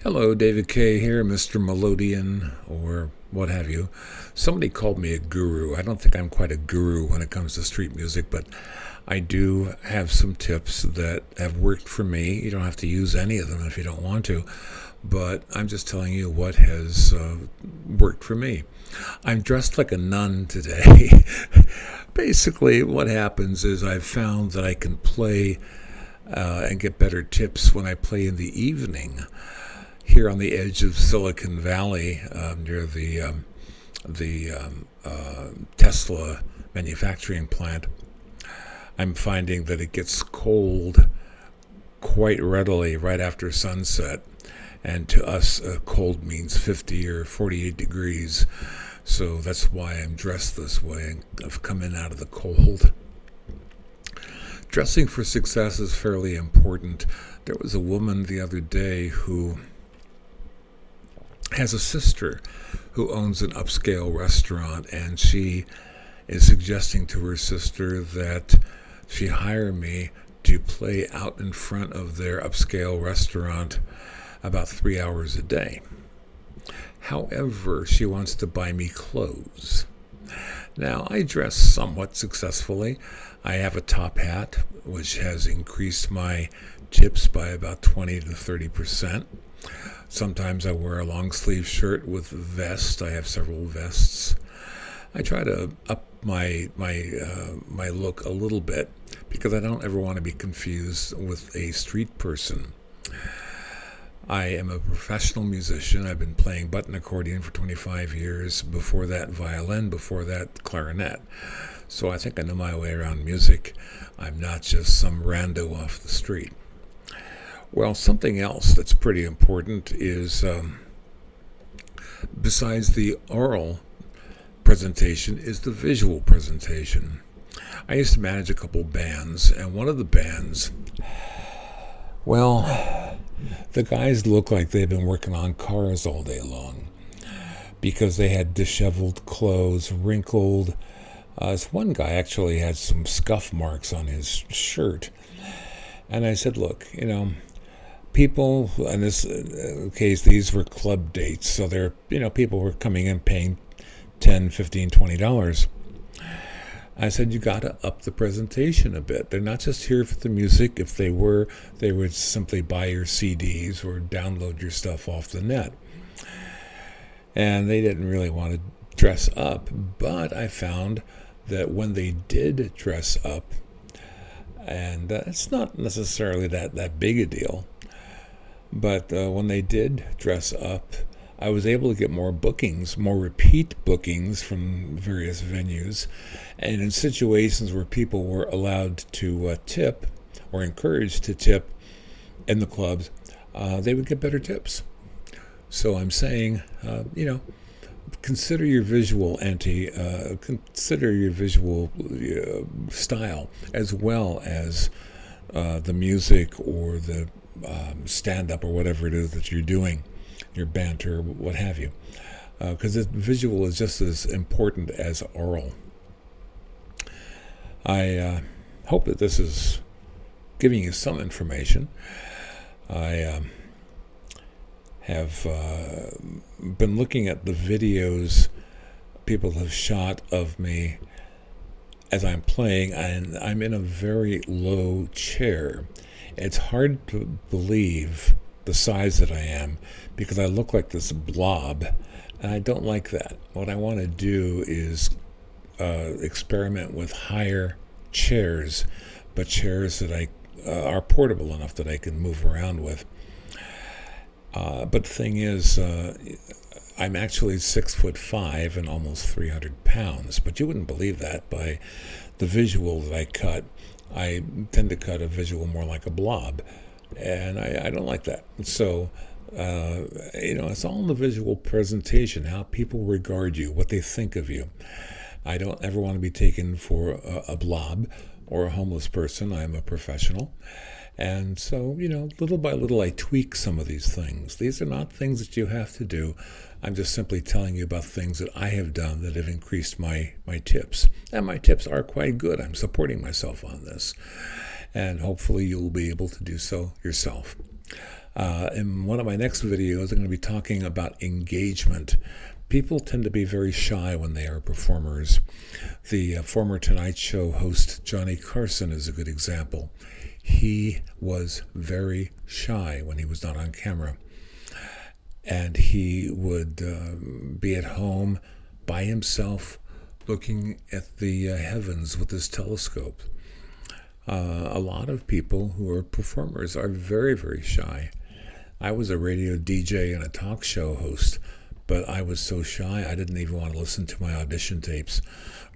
Hello, David K. here, Mr. Melodian, or what have you. Somebody called me a guru. I don't think I'm quite a guru when it comes to street music, but I do have some tips that have worked for me. You don't have to use any of them if you don't want to, but I'm just telling you what has worked for me. I'm dressed like a nun today. Basically, what happens is I've found that I can play and get better tips when I play in the evening here on the edge of Silicon Valley, near the Tesla manufacturing plant. I'm finding that it gets cold quite readily right after sunset, and to us, cold means 50 or 48 degrees. So that's why I'm dressed this way. I've come in out of the cold. Dressing for success is fairly important. There was a woman the other day who has a sister who owns an upscale restaurant, and she is suggesting to her sister that she hire me to play out in front of their upscale restaurant about 3 hours a day. However, she wants to buy me clothes. Now, I dress somewhat successfully. I have a top hat, which has increased my tips by about 20 to 30%. Sometimes I wear a long sleeve shirt with a vest. I have several vests. I try to up my look a little bit because I don't ever want to be confused with a street person. I am a professional musician. I've been playing button accordion for 25 years. Before that, violin. Before that, clarinet. So I think I know my way around music. I'm not just some rando off the street. Well, something else that's pretty important is, besides the oral presentation, is the visual presentation. I used to manage a couple bands, and one of the bands, well, the guys look like they've been working on cars all day long because they had disheveled clothes, wrinkled. This one guy actually had some scuff marks on his shirt. And I said, look, people, in this case, these were club dates, so people were coming in paying $10, $15, $20. I said, you got to up the presentation a bit. They're not just here for the music. If they were, they would simply buy your CDs or download your stuff off the net. And they didn't really want to dress up, but I found that when they did dress up, and it's not necessarily that big a deal, but when they did dress up, I was able to get more bookings, more repeat bookings from various venues. And in situations where people were allowed to tip or encouraged to tip in the clubs, they would get better tips. So I'm saying, consider your visual consider your visual style as well as the music or the stand-up or whatever it is that you're doing, your banter, what have you, because visual is just as important as oral. I hope that this is giving you some information. I have been looking at the videos people have shot of me as I'm playing, and I'm in a very low chair. It's hard to believe the size that I am because I look like this blob, and I don't like that. What I want to do is experiment with higher chairs, but chairs that are portable enough that I can move around with. But the thing is, I'm actually 6'5" and almost 300 pounds, but you wouldn't believe that by the visual that I cut. I tend to cut a visual more like a blob, and I don't like that. So, it's all in the visual presentation, how people regard you, what they think of you. I don't ever want to be taken for a blob or a homeless person. I'm a professional. And so, little by little, I tweak some of these things. These are not things that you have to do. I'm just simply telling you about things that I have done that have increased my tips. And my tips are quite good. I'm supporting myself on this. And hopefully you'll be able to do so yourself. In one of my next videos, I'm going to be talking about engagement. People tend to be very shy when they are performers. The former Tonight Show host Johnny Carson is a good example. He was very shy when he was not on camera. And he would be at home by himself looking at the heavens with his telescope. A lot of people who are performers are very, very shy. I was a radio DJ and a talk show host, but I was so shy I didn't even want to listen to my audition tapes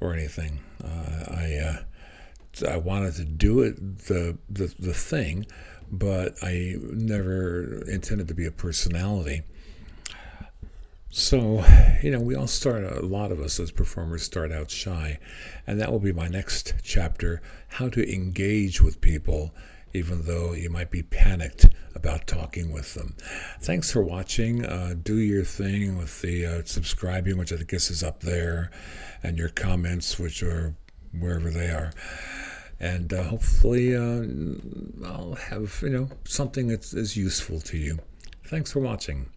or anything. I wanted to do it, the thing, but I never intended to be a personality. So, we all a lot of us as performers start out shy, and that will be my next chapter, how to engage with people, even though you might be panicked about talking with them. Thanks for watching. Do your thing with the subscribing, which I guess is up there, and your comments, which are wherever they are. And hopefully I'll have, something that is useful to you. Thanks for watching.